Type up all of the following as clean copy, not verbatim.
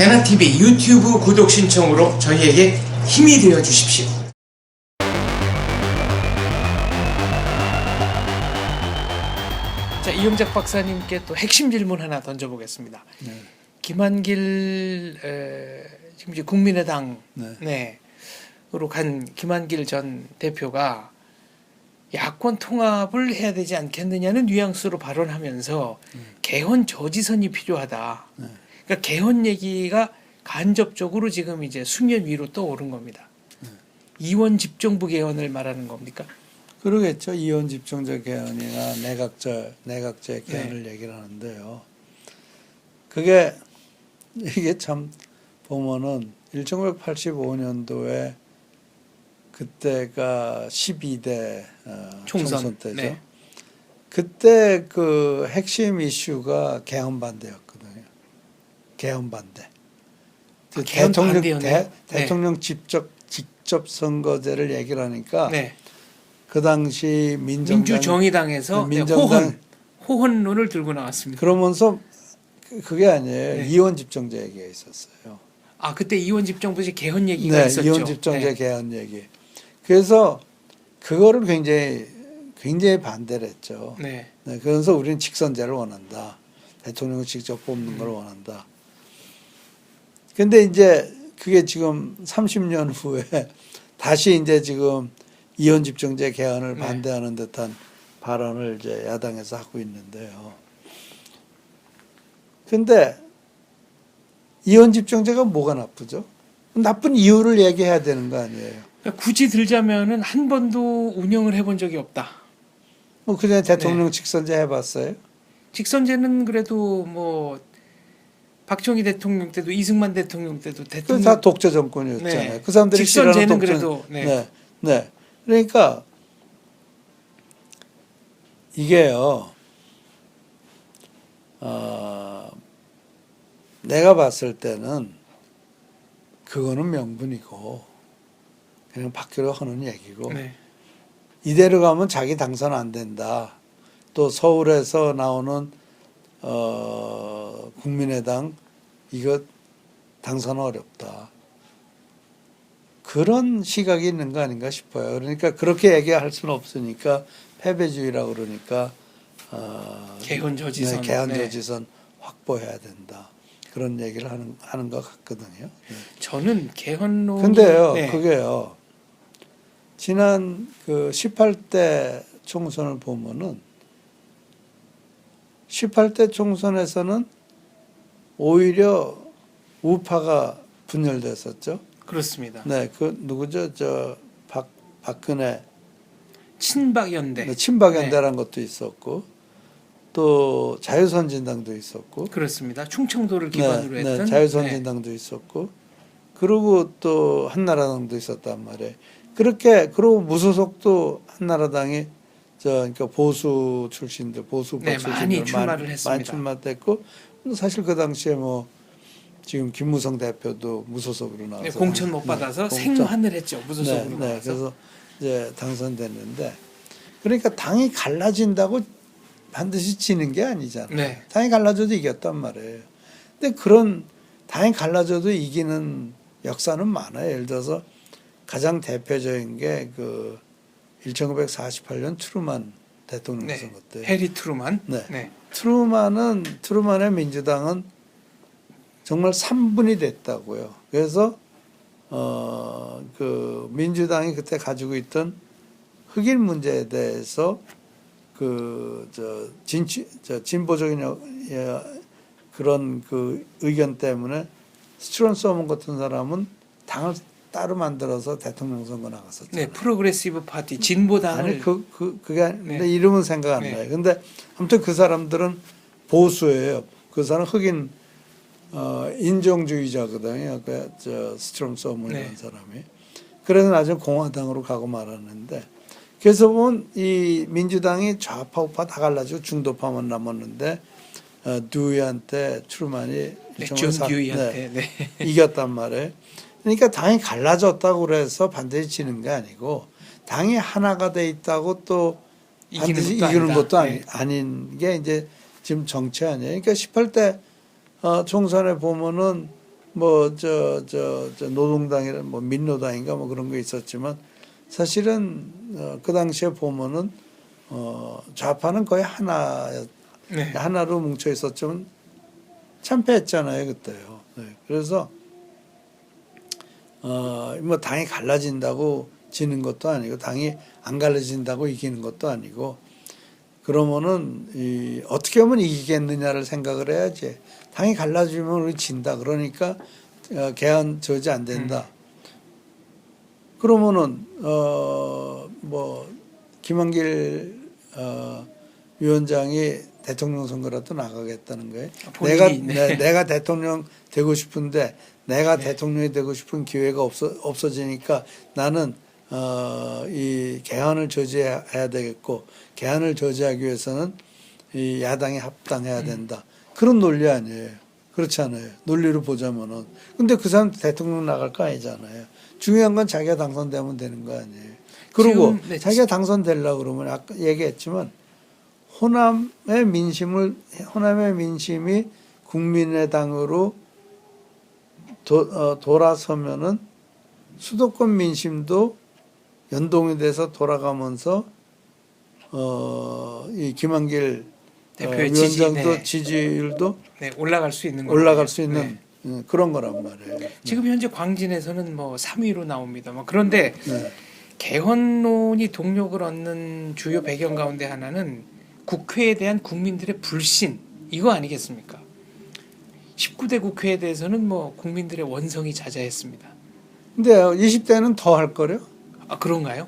대나TV 유튜브 구독 신청으로 저희에게 힘이 되어 주십시오. 자, 이영작 박사님께 또 핵심 질문 하나 던져보겠습니다. 네. 김한길 지금 이제 국민의당 네. 으로 간 김한길 전 대표가 야권 통합을 해야 되지 않겠느냐는 뉘앙스로 발언하면서 개헌 저지선이 필요하다. 네. 그러니까 개헌 얘기가 간접적으로 지금 이제 수면 위로 떠오른 겁니다. 이원 집정부 개헌을 말하는 겁니까? 그러겠죠. 이원 집정제 개헌이나 내각제 개헌을 얘기를 하는데요. 이게 참 보면은 1985년도에 그때가 12대 총선 때죠. 네. 그때 그 핵심 이슈가 개헌 반대였거든요. 개헌 반대. 개헌 반대였네요. 대통령 직접 선거제를 얘기를 하니까 네. 그 당시 민주정의당에서 호헌론을 들고 나왔습니다. 그러면서 그게 아니에요. 네. 이원 집정제 얘기가 있었어요. 아, 그때 이원 집정부에서 개헌 얘기가 네, 있었죠. 이원 집정제 개헌 얘기. 그래서 그거를 굉장히 반대를 했죠. 네. 네, 그래서 우리는 직선제를 원한다. 대통령을 직접 뽑는 걸 원한다. 근데 이제 그게 지금 30년 후에 다시 이제 지금 이원 집정제 개헌을 반대하는 듯한 발언을 이제 야당에서 하고 있는데요. 근데 이원 집정제가 뭐가 나쁘죠? 나쁜 이유를 얘기해야 되는 거 아니에요. 그러니까 굳이 들자면은 한 번도 운영을 해본 적이 없다. 뭐 그냥 대통령 직선제 해봤어요? 직선제는 그래도 뭐 박정희 대통령 때도 이승만 대통령 때도 그 다 독재 정권이었잖아요. 네. 그 사람들이 직선제는 그래도 네. 그러니까 이게요. 내가 봤을 때는 그거는 명분이고 그냥 바뀌려 하는 얘기고 이대로 가면 자기 당선 안 된다. 또 서울에서 나오는 국민의당 이거 당선 어렵다. 그런 시각이 있는 거 아닌가 싶어요. 그러니까 그렇게 얘기할 수는 없으니까 패배주의라고 그러니까 개헌 저지선, 개헌 저지선 확보해야 된다. 그런 얘기를 하는 것 같거든요. 저는 개헌론이 근데요, 그게요. 지난 그 18대 총선을 보면은 18대 총선에서는 오히려 우파가 분열됐었죠. 그렇습니다. 네, 그 누구죠? 박근혜 친박연대. 네, 친박연대라는 것도 있었고 또 자유선진당도 있었고 그렇습니다. 충청도를 기반으로 했던 자유선진당도 있었고 그리고 또 한나라당도 있었단 말이에요. 그리고 무소속도 한나라당이 그러니까 보수 출신들 보수파 출신들 많이 출마를 했습니다. 많이 출마했고 사실 그 당시에 뭐 지금 김무성 대표도 무소속으로 나와서 공천 못 받아서 생환을 했죠. 무소속으로 나와서. 그래서 이제 당선됐는데 그러니까 당이 갈라진다고 반드시 지는 게 아니잖아요. 당이 갈라져도 이겼단 말이에요. 근데 그런 당이 갈라져도 이기는 역사는 많아요. 예를 들어서 가장 대표적인 게 그 1948년 트루만 대통령 선거 때. 해리 트루만. 트루만의 민주당은 정말 3분이 됐다고요. 그래서 그 민주당이 그때 가지고 있던 흑인 문제에 대해서 진보적인 그런 그 의견 때문에 스티런 서먼 같은 사람은 당을 따로 만들어서 대통령 선거 나갔었잖아요. 네, 프로그레시브 파티 진보당을 아니 그게 근데 이름은 생각 안 나요. 근데 아무튼 그 사람들은 보수예요. 그 사람 흑인 인종주의자거든요. 스티런 서먼이라는 사람이. 그래서 나중에 공화당으로 가고 말았는데 그래서 보면 이 민주당이 좌파 우파 다 갈라지고 중도파만 남았는데 듀이한테 트루만이 존 듀이한테 이겼단 말이에요. 그러니까 당이 갈라졌다고 그래서 반드시 지는 게 아니고 당이 하나가 돼 있다고 또 반드시 이기는 것도 아닌 게 이제 지금 정치 아니에요. 그러니까 18대 총선에 보면은 뭐 저 노동당이나 뭐 민노당인가 뭐 그런 거 있었지만 사실은 그 당시에 보면은 좌파는 거의 네. 하나로 뭉쳐 있었지만 참패했잖아요 그때요. 네. 그래서 뭐 당이 갈라진다고 지는 것도 아니고 당이 안 갈라진다고 이기는 것도 아니고 그러면은 어떻게 하면 이기겠느냐를 생각을 해야지. 당이 갈라지면 우리 진다. 그러니까 개헌 저지 안 된다. 그러면은 뭐 김한길 위원장이 대통령 선거라도 나가겠다는 거예요. 본인이, 내가 대통령 되고 싶은데 내가 대통령이 되고 싶은 기회가 없어지니까 나는 이 개헌을 저지해야 되겠고 개헌을 저지하기 위해서는 이 야당이 합당해야 된다. 그런 논리 아니에요. 그렇지 않아요. 논리로 보자면은. 근데 그 사람 대통령 나갈 거 아니잖아요. 중요한 건 자기가 당선되면 되는 거 아니에요. 그리고 지금, 네. 자기가 당선되려고 그러면 아까 얘기했지만 호남의 민심이 국민의당으로 돌아서면은 수도권 민심도 연동이 돼서 돌아가면서 이 김한길 대표의 위원장도 지지, 지지율도 네, 올라갈 수 있는 올라갈 거예요. 수 있는 네. 그런 거란 말이에요. 지금 현재 광진에서는 뭐 3위로 나옵니다. 그런데 네. 개헌론이 동력을 얻는 주요 배경 가운데 하나는 국회에 대한 국민들의 불신 이거 아니겠습니까? 19대 국회에 대해서는 뭐 국민들의 원성이 자자했습니다. 근데 20대는 더 할 거래요. 아 그런가요?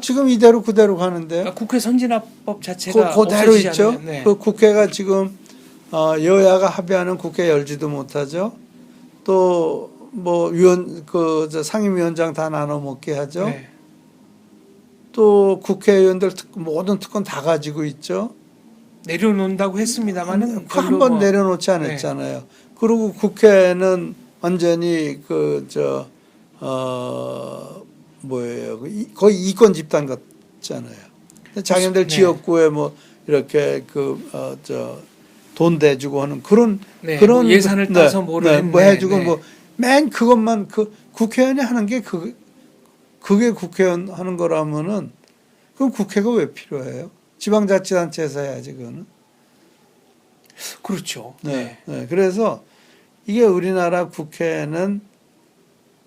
지금 이대로 그대로 가는데요. 그러니까 국회 선진화법 자체가 그대로 없어지지 있죠. 않아요? 네. 그 국회가 지금 여야가 합의하는 국회 열지도 못하죠. 또 뭐 상임위원장 다 나눠 먹게 하죠. 네. 또 국회의원들 모든 특권 다 가지고 있죠. 내려놓는다고 했습니다만은 한 번 내려놓지 않았잖아요. 네. 그리고 국회는 완전히 거의 이권 집단 같잖아요. 자기네들 네. 지역구에 뭐 이렇게 돈 대주고 하는 그런 뭐 예산을 따서 뭐를 뭐 해주고 뭐 맨 그것만 국회의원이 하는 게 그게 국회의원 하는 거라면은 그럼 국회가 왜 필요해요? 지방자치단체에서 해야지 그거는. 그렇죠. 네. 그래서 이게 우리나라 국회는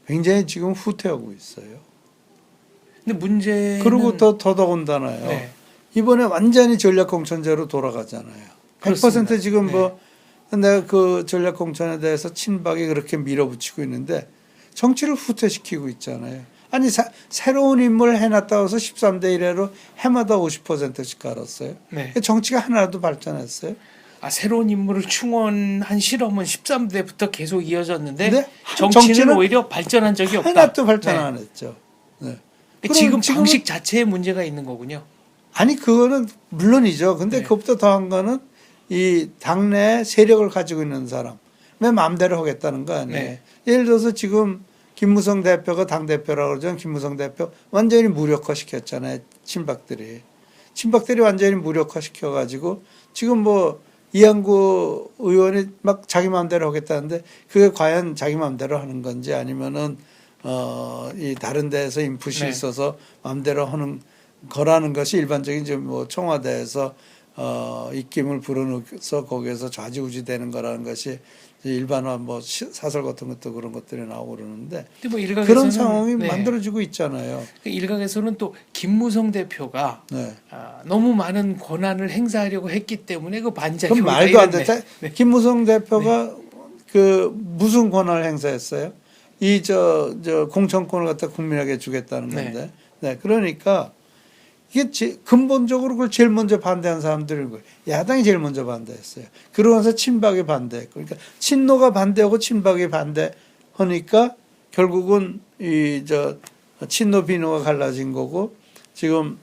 굉장히 지금 후퇴하고 있어요. 근데 문제는 그리고 더더군다나요. 네. 이번에 완전히 전략공천제로 돌아가잖아요. 100% 지금 뭐 내가 그 전략공천에 대해서 친박이 그렇게 밀어붙이고 있는데 정치를 후퇴시키고 있잖아요. 아니 새로운 인물 해놨다고 해서 13대 1회로 해마다 50%씩 갈았어요. 네. 정치가 하나라도 발전했어요. 새로운 인물을 충원한 실험은 13대부터 계속 이어졌는데 네? 정치는 오히려 발전한 적이 없다. 하나도 발전 안 했죠. 네. 지금 방식 자체에 문제가 있는 거군요. 아니 그거는 물론이죠. 근데 그것보다 더한 거는 이 당내 세력을 가지고 있는 사람의 마음대로 하겠다는 거 아니에요. 네. 예를 들어서 지금 김무성 대표가 당대표라고 그러죠. 김무성 대표 완전히 무력화시켰잖아요. 친박들이 완전히 무력화시켜가지고 지금 뭐 이한구 의원이 막 자기 마음대로 하겠다는데 그게 과연 자기 마음대로 하는 건지 아니면은 이 다른 데에서 인풋이 있어서 마음대로 하는 거라는 것이 일반적인 이제 뭐 청와대에서 입김을 불어넣어서 거기에서 좌지우지되는 거라는 것이 일반화 뭐 사설 같은 것도 그런 것들이 나오고 그러는데 뭐 일각에서는, 그런 상황이 만들어지고 있잖아요. 일각에서는 또 김무성 대표가 너무 많은 권한을 행사하려고 했기 때문에 그 반작용이 그럼 말도 안 돼. 김무성 대표가 그 무슨 권한을 행사했어요? 이 공천권을 갖다 국민에게 주겠다는 건데. 그러니까 이게 근본적으로 그걸 제일 먼저 반대한 사람들인 거예요. 야당이 제일 먼저 반대했어요. 그러면서 친박이 반대했고, 그러니까 친노가 반대하고 친박이 반대하니까 결국은 친노 비노가 갈라진 거고 지금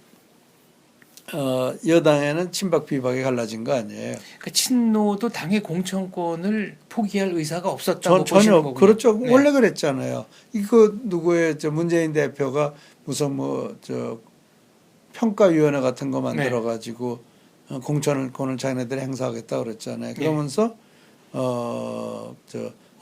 여당에는 친박 비박이 갈라진 거 아니에요. 그 친노도 당의 공천권을 포기할 의사가 없었다고 전혀 보시는 거군요. 그렇죠. 원래 그랬잖아요. 이거 누구의 문재인 대표가 무슨 평가위원회 같은 거 만들어 가지고 공천권을 자기네들이 행사하겠다 그랬잖아요. 그러면서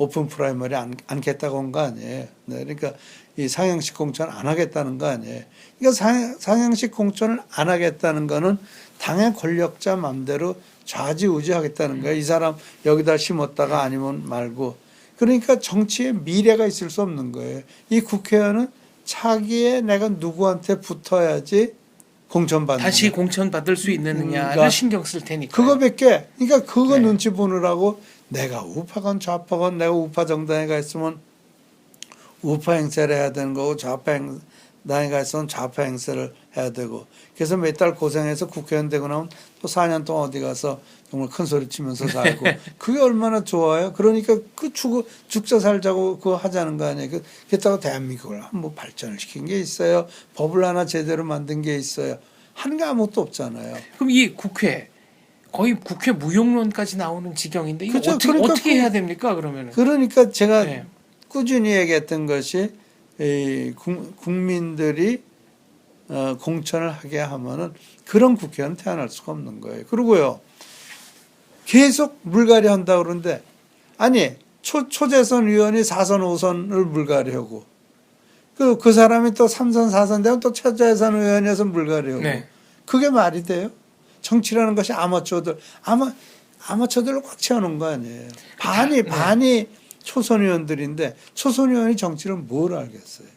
오픈 프라이머리 않겠다고 한 거 아니에요. 네, 그러니까 이 상향식 공천 안 하겠다는 거 아니에요. 그러니까 상향식 공천을 안 하겠다는 거는 당의 권력자 맘대로 좌지우지하겠다는 거예요. 이 사람 여기다 심었다가 아니면 말고. 그러니까 정치에 미래가 있을 수 없는 거예요. 이 국회의원은 차기에 내가 누구한테 붙어야지 공천받는 다시 공천받을 수 있느냐를 그러니까 신경 쓸 테니까. 그거밖에 그러니까 그거 네. 눈치 보느라고 내가 우파건 좌파건 내가 우파 정당에 가 있으면 우파 행세를 해야 되는 거고 좌파 정당에 가 있으면 좌파 행세를 해야 되고 그래서 몇 달 고생해서 국회의원 되고 나면 또 4년 동안 어디 가서 정말 큰 소리 치면서 살고 그게 얼마나 좋아요. 그러니까 그 죽자 살자고 그거 하자는 거 아니에요. 그렇다고 대한민국을 뭐 발전을 시킨 게 있어요. 법을 하나 제대로 만든 게 있어요. 하는 게 아무것도 없잖아요. 그럼 이 국회 거의 국회 무용론까지 나오는 지경인데 이거 그렇죠. 어떻게, 그러니까 어떻게 해야 됩니까 그러면은? 그러니까 제가 네. 꾸준히 얘기했던 것이 이 국민들이 공천을 하게 하면은 그런 국회의원 태어날 수가 없는 거예요. 그리고요 계속 물갈이 한다고 그러는데 아니 초재선 의원이 4선 5선을 물갈이하고 그 사람이 또 3선 4선 되면 또 초재선 의원이어서 물갈이하고 네. 그게 말이 돼요? 정치라는 것이 아마추어들로 꽉 채워놓은 거 아니에요. 반이 초선 의원들인데 초선 의원이 정치를 뭘 알겠어요.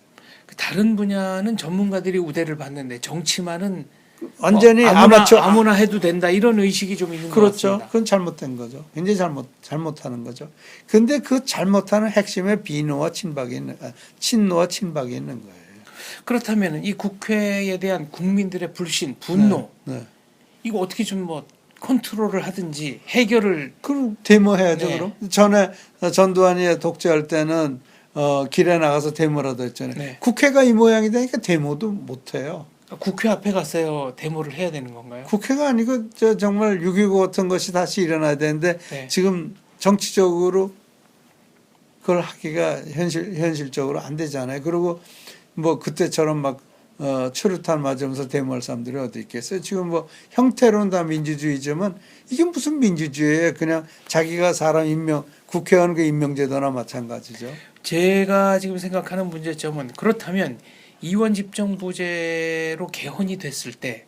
다른 분야는 전문가들이 우대를 받는데 정치만은 완전히 아무나 해도 된다 이런 의식이 좀 있는 것 그렇죠. 같습니다. 그건 잘못된 거죠. 굉장히 잘못하는 거죠. 근데 그 잘못하는 핵심에 친노와 친박이 있는 거예요. 그렇다면 이 국회에 대한 국민들의 불신, 분노 네. 이거 어떻게 좀 뭐 컨트롤을 하든지 해결을 그럼 데모해야죠. 네. 그럼 전에 전두환이 독재할 때는 길에 나가서 데모라도 했잖아요. 네. 국회가 이 모양이 되니까 데모도 못 해요. 국회 앞에 가서요 데모를 해야 되는 건가요? 국회가 아니고 정말 6.25 같은 것이 다시 일어나야 되는데 네. 지금 정치적으로 그걸 하기가 현실적으로 안 되잖아요. 그리고 뭐 그때처럼 막 최루탄 맞으면서 데모할 사람들이 어디 있겠어요. 지금 뭐 형태로는 다 민주주의지만 이게 무슨 민주주의예요. 그냥 자기가 사람 국회의원 그 임명제도나 마찬가지죠. 제가 지금 생각하는 문제점은 그렇다면 이원 집정부제로 개헌이 됐을 때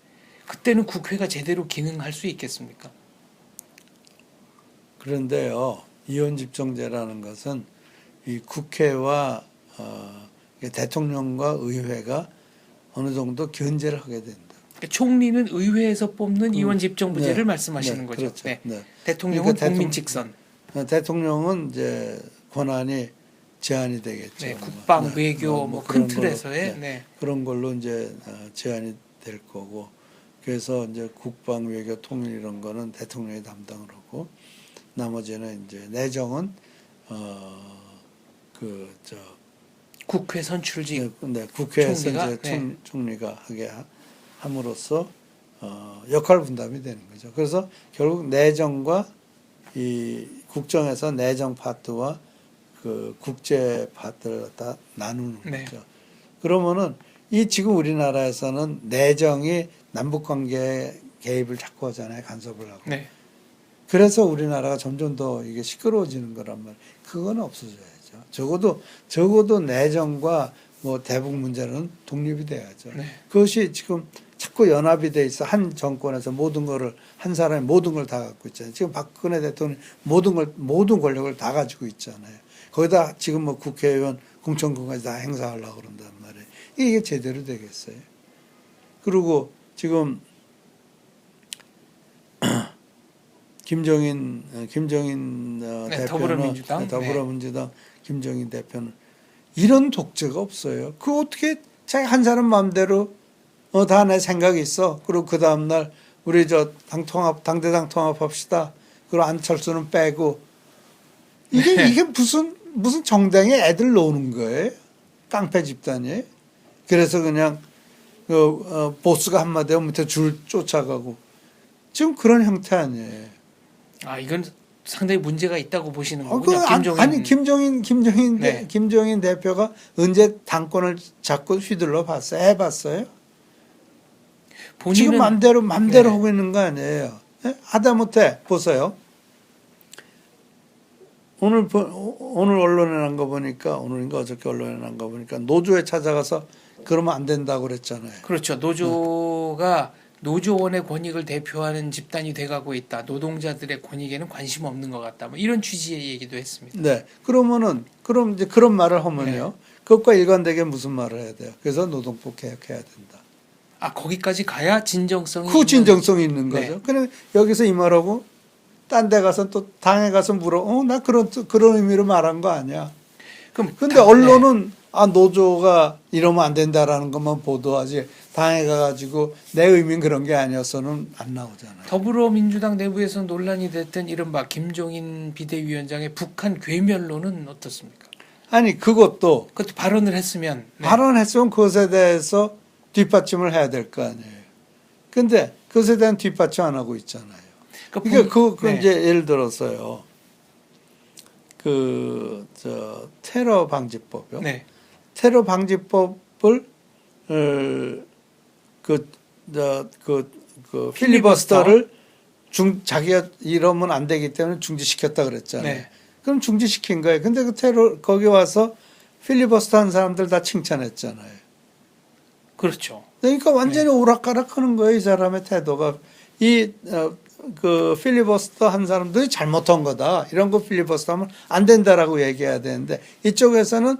그때는 국회가 제대로 기능할 수 있겠습니까? 그런데요, 이원집정제라는 것은 이 국회와 대통령과 의회가 어느 정도 견제를 하게 된다. 그러니까 총리는 의회에서 뽑는 이원 집정부제를 네, 말씀하시는 네, 거죠. 그렇죠. 네. 네. 대통령은 그러니까 국민 직선. 대통령은 이제 권한이 제한이 되겠죠. 네, 국방, 네, 외교 뭐 큰 틀에서의 네, 네. 그런 걸로 이제 제한이 될 거고, 그래서 이제 국방, 외교, 통일 이런 거는 대통령이 담당을 하고, 나머지는 이제 내정은 국회 선출직 네, 국회에서 총리가, 이제 총리가 하게 함으로써 역할 분담이 되는 거죠. 그래서 결국 내정과 이 국정에서 내정 파트와 그 국제 파트를 갖다 나누는 네. 거죠. 그러면은 이 지금 우리나라에서는 내정이 남북 관계에 개입을 자꾸 하잖아요. 간섭을 하고. 네. 그래서 우리나라가 점점 더 이게 시끄러워지는 거란 말이에요. 그건 없어져야죠. 적어도 내정과 뭐 대북 문제는 독립이 돼야죠. 네. 그것이 지금 자꾸 연합이 돼 있어. 한 정권에서 모든 거를 한 사람이 모든 걸 다 갖고 있잖아요. 지금 박근혜 대통령이 모든 권력을 다 가지고 있잖아요. 거기다 지금 뭐 국회의원 공천권까지 다 행사하려고 그런단 말이에요. 이게 제대로 되겠어요. 그리고 지금 김정인 대표는 더불어민주당 김정인 대표는 이런 독재가 없어요. 그 어떻게 자기 한 사람 마음대로 다 내 생각이 있어. 그리고 그 다음 날 우리 당대당 통합합시다. 그리고 안철수는 빼고 이게 무슨 정당에 애들 노는 거예요? 깡패 집단이에요. 그래서 그냥 보스가 한마디 하면 밑에 줄 쫓아가고 지금 그런 형태 아니에요. 아 이건 상당히 문제가 있다고 보시는 거군요. 김정인 대표가 언제 당권을 잡고 휘둘러 봤어요? 해봤어요? 지금 맘대로 네. 하고 있는 거 아니에요? 네? 하다못해 보세요. 오늘 언론에 난 거 보니까 오늘인가 어저께 언론에 난 거 보니까 노조에 찾아가서 그러면 안 된다고 그랬잖아요. 그렇죠. 노조가 노조원의 권익을 대표하는 집단이 돼가고 있다. 노동자들의 권익에는 관심 없는 것 같다. 뭐 이런 취지의 얘기도 했습니다. 네. 그럼 이제 그런 말을 하면요. 그것과 일관되게 무슨 말을 해야 돼요? 그래서 노동법 개혁해야 된다. 아, 거기까지 가야 진정성이 그 진정성이 있는 네. 거죠. 그럼 여기서 이 말하고 딴 데 가서 또 당에 가서 물어. 나 그런 의미로 말한 거 아니야. 근데 언론은 노조가 이러면 안 된다라는 것만 보도하지 당에 가가지고 내 의미는 그런 게 아니어서는 안 나오잖아요. 더불어민주당 내부에서 논란이 됐던 이른바 김종인 비대위원장의 북한 괴멸론은 어떻습니까? 아니 그것도 발언을 했으면 발언했으면 그것에 대해서 뒷받침을 해야 될 거 아니에요. 근데 그것에 대한 뒷받침 안 하고 있잖아요. 그러니까 이제 예를 들어서요. 테러 방지법이요. 네. 테러 방지법을 필리버스터를 자기가 이러면 안 되기 때문에 중지시켰다 그랬잖아요. 네. 그럼 중지시킨 거예요. 근데 그 테러 거기 와서 필리버스터 한 사람들 다 칭찬했잖아요. 그렇죠. 그러니까 완전히 오락가락 하는 거예요. 이 사람의 태도가. 필리버스터 한 사람들이 잘못한 거다. 이런 거 필리버스터 하면 안 된다라고 얘기해야 되는데 이쪽에서는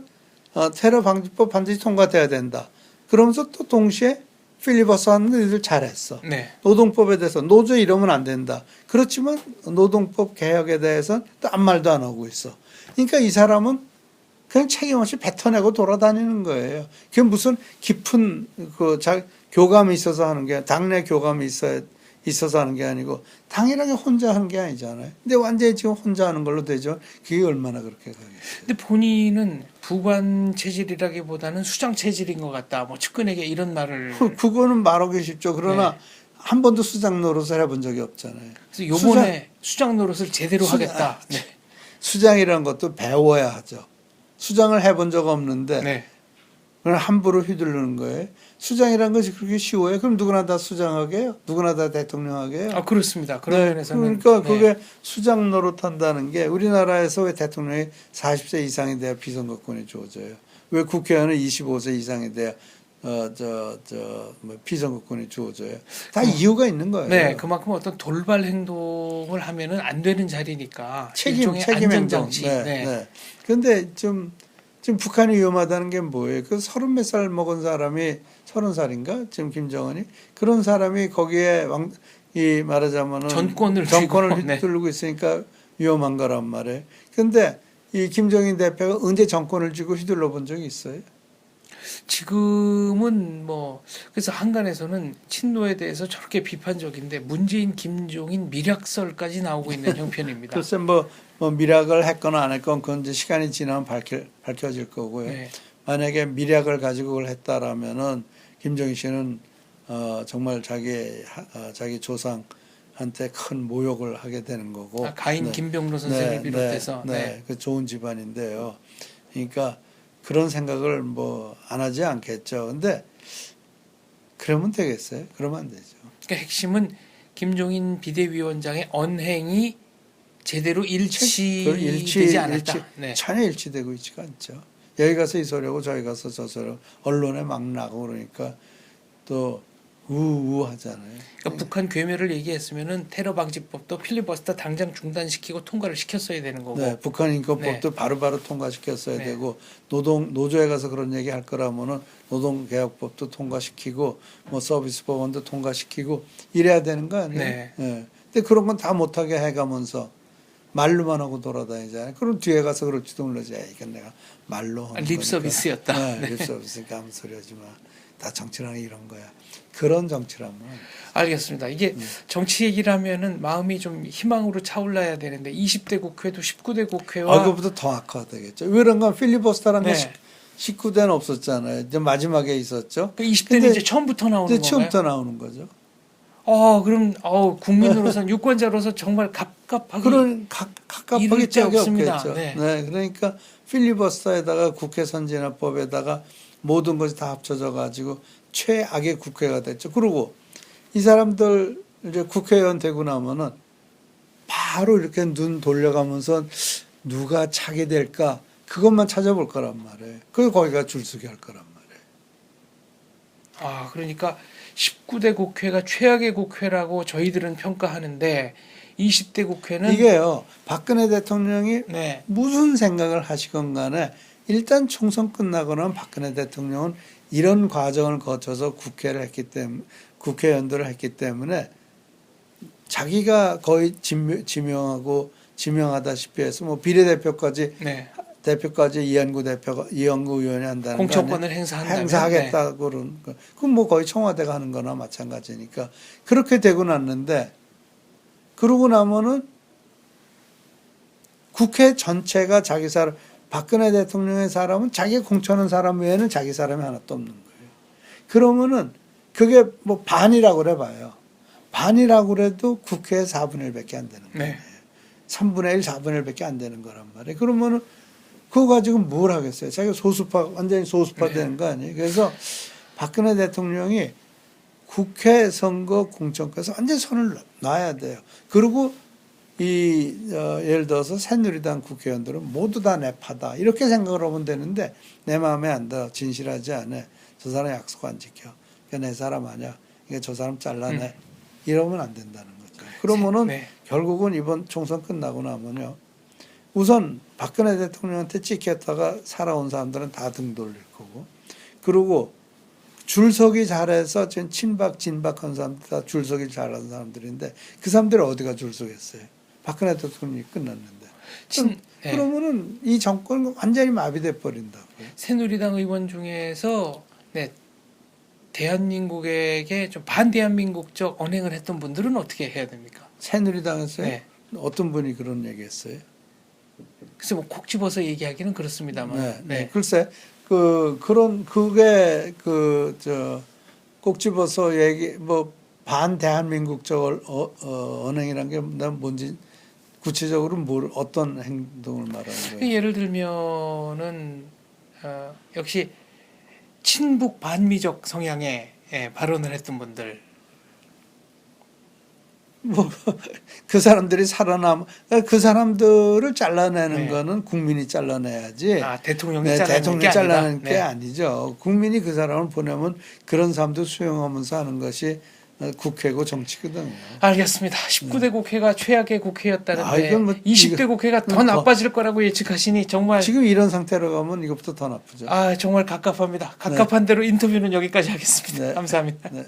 테러 방지법 반드시 통과돼야 된다. 그러면서 또 동시에 필리버스터 하는 애들 잘했어. 네. 노동법에 대해서 노조 이러면 안 된다. 그렇지만 노동법 개혁에 대해서는 또 아무 말도 안 하고 있어. 그러니까 이 사람은 그냥 책임 없이 뱉어내고 돌아다니는 거예요. 그게 무슨 깊은 교감이 있어서 하는 게 당내 교감이 있어서 하는 게 아니고 당연하게 혼자 하는 게 아니잖아요. 근데 완전히 지금 혼자 하는 걸로 되죠. 그게 얼마나 그렇게 가겠어요. 근데 본인은 부관 체질이라기보다는 수장 체질인 것 같다. 뭐 측근에게 이런 말을. 그거는 말하기 쉽죠. 그러나 한 번도 수장 노릇을 해본 적이 없잖아요. 그래서 요번에 수장 노릇을 제대로 하겠다. 네. 수장이라는 것도 배워야 하죠. 수장을 해본 적 없는데 네. 그걸 함부로 휘두르는 거예요. 수장이라는 것이 그렇게 쉬워요. 그럼 누구나 다 수장하게 해요? 누구나 다 대통령 하게 해요? 아, 그렇습니다. 그런 면에서는. 그러니까 그게 수장 노릇한다는 게 우리나라에서 왜 대통령이 40세 이상이 돼야 비선거권이 주어져요? 왜 국회의원은 25세 이상이 돼야 비선거권이 주어져요? 다 이유가 있는 거예요. 네, 그만큼 어떤 돌발 행동을 하면은 안 되는 자리니까 책임 안전장치. 행동. 네. 그런데 좀 북한이 위험하다는 게 뭐예요? 그 30몇 살 먹은 사람이 30살인가? 지금 김정은이 그런 사람이 거기에 말하자면은 전권을 휘두르고 있으니까 위험한 거란 말이에요. 그런데 이 김정인 대표가 언제 정권을 쥐고 휘둘러 본 적이 있어요? 지금은 그래서 한간에서는 친노에 대해서 저렇게 비판적인데 문재인, 김종인 미략설까지 나오고 있는 형편입니다. 글쎄 미략을 했거나 안 했건 그건 이제 시간이 지나면 밝혀질 거고요. 네. 만약에 미략을 가지고 그걸 했다라면은 김정인 씨는 정말 자기 조상한테 큰 모욕을 하게 되는 거고. 가인 김병로 선생을 비롯해서. 그 좋은 집안인데요. 그러니까 그런 생각을 안 하지 않겠죠. 근데 그러면 되겠어요? 그러면 안 되죠. 그러니까 핵심은 김종인 비대위원장의 언행이 제대로 일치되지 않았다. 전혀 일치되고 있지가 않죠. 여기 가서 이 소리하고 저기 가서 저 소리하고 언론에 막 나고 그러니까 또 우우하잖아요. 그러니까 북한 괴멸을 얘기했으면은 테러 방지법도 필리버스터 당장 중단시키고 통과를 시켰어야 되는 거고. 네, 북한 인권법도 바로바로 통과시켰어야 되고 노조에 가서 그런 얘기 할 거라면은 노동개혁법도 통과시키고 서비스 법원도 통과시키고 이래야 되는 거 아니에요? 네. 근데 그런 건 다 못하게 해가면서 말로만 하고 돌아다니잖아요. 그럼 뒤에 가서 그럴지도 몰라지. 이건 내가 말로 하는 립 서비스였다. 립 서비스니까 아무 소리 하지 마. 다 정치라는 이런 거야. 그런 정치라면. 알겠습니다. 이게 정치 얘기를 하면은 마음이 좀 희망으로 차올라야 되는데 20대 국회도 19대 국회와 그것보다 더 악화되겠죠. 왜 그런가 필리버스터라는 게 19대는 없었잖아요. 이제 마지막에 있었죠. 20대는 이제 처음부터 나오는 건가요? 처음부터 나오는 거죠. 그럼 국민으로서는 유권자로서 정말 갑갑하게 갑갑하게 짝이 없겠죠. 네. 그러니까 필리버스터에다가 국회 선진화법에다가 모든 것이 다 합쳐져 가지고 최악의 국회가 됐죠. 그리고 이 사람들 이제 국회의원 되고 나면은 바로 이렇게 눈 돌려가면서 누가 차게 될까 그것만 찾아볼 거란 말이에요. 그리고 거기가 줄서기 할 거란 말이에요. 아, 그러니까 19대 국회가 최악의 국회라고 저희들은 평가하는데 20대 국회는 이게요. 박근혜 대통령이 네. 무슨 생각을 하시건 간에 일단 총선 끝나고 나면 박근혜 대통령은 이런 과정을 거쳐서 국회를 했기 때문에 국회 연도를 했기 때문에 자기가 거의 지명하다시피 해서 뭐 비례대표까지 네. 이현구 의원이 한다는 공천권을 행사한다면 행사하겠다고 그러는 거. 그건 뭐 거의 청와대가 하는 거나 마찬가지니까 그렇게 되고 났는데 그러고 나면은 국회 전체가 자기 사람 박근혜 대통령의 사람은 자기가 공천한 사람 외에는 자기 사람이 하나도 없는 거예요. 그러면은 그게 뭐 반이라고 그래봐요. 반이라고 그래도 국회의 4분의 1밖에 안 되는 거예요. 네. 3분의 1, 4분의 1밖에 안 되는 거란 말이에요. 그러면은 그거 가지고 뭘 하겠어요? 자기가 완전히 소수파 되는 거 아니에요? 그래서 박근혜 대통령이 국회 선거 공천권에서 완전히 손을 놔야 돼요. 그리고 예를 들어서 새누리당 국회의원들은 모두 다 내 파다. 이렇게 생각을 하면 되는데 내 마음에 안 들어. 진실하지 않아. 저 사람 약속 안 지켜. 내 사람 아니야. 그러니까 저 사람 잘라내. 이러면 안 된다는 거죠. 그러면은 네. 결국은 이번 총선 끝나고 나면요. 우선 박근혜 대통령한테 찍혔다가 살아온 사람들은 다 등 돌릴 거고 그리고 줄서기 잘해서 지금 친박 진박한 사람들 다 줄서기 잘하는 사람들인데 그 사람들이 어디가 줄서겠어요. 박근혜 대통령이 끝났는데. 네. 그러면은 이 정권은 완전히 마비돼 버린다고요. 새누리당 의원 중에서 네. 대한민국에게 좀 반대한민국적 언행을 했던 분들은 어떻게 해야 됩니까? 새누리당에서요? 네. 어떤 분이 그런 얘기했어요? 글쎄 뭐 콕 집어서 얘기하기는 그렇습니다만. 네. 글쎄 그게 꼭 집어서 뭐 반대한민국적 언행이란 게 난 뭔지 구체적으로 어떤 행동을 말하는 거예요? 예를 들면은 역시 친북 반미적 성향의 발언을 했던 분들. 뭐 그 사람들이 그 사람들을 잘라내는 네. 거는 국민이 잘라내야지. 아, 대통령이 네, 잘라내는 대통령이 게 잘라내는 아니다. 게 네. 아니죠. 국민이 그 사람을 보내면 그런 사람도 수용하면서 하는 것이 국회고 정치거든요. 알겠습니다. 19대 국회가 최악의 국회였다는데 이건 뭐 20대 국회가 더 나빠질 거라고 예측하시니 정말 지금 이런 상태로 가면 이것부터 더 나쁘죠. 정말 갑갑합니다. 갑갑한 대로 인터뷰는 여기까지 하겠습니다. 네. 감사합니다. 네.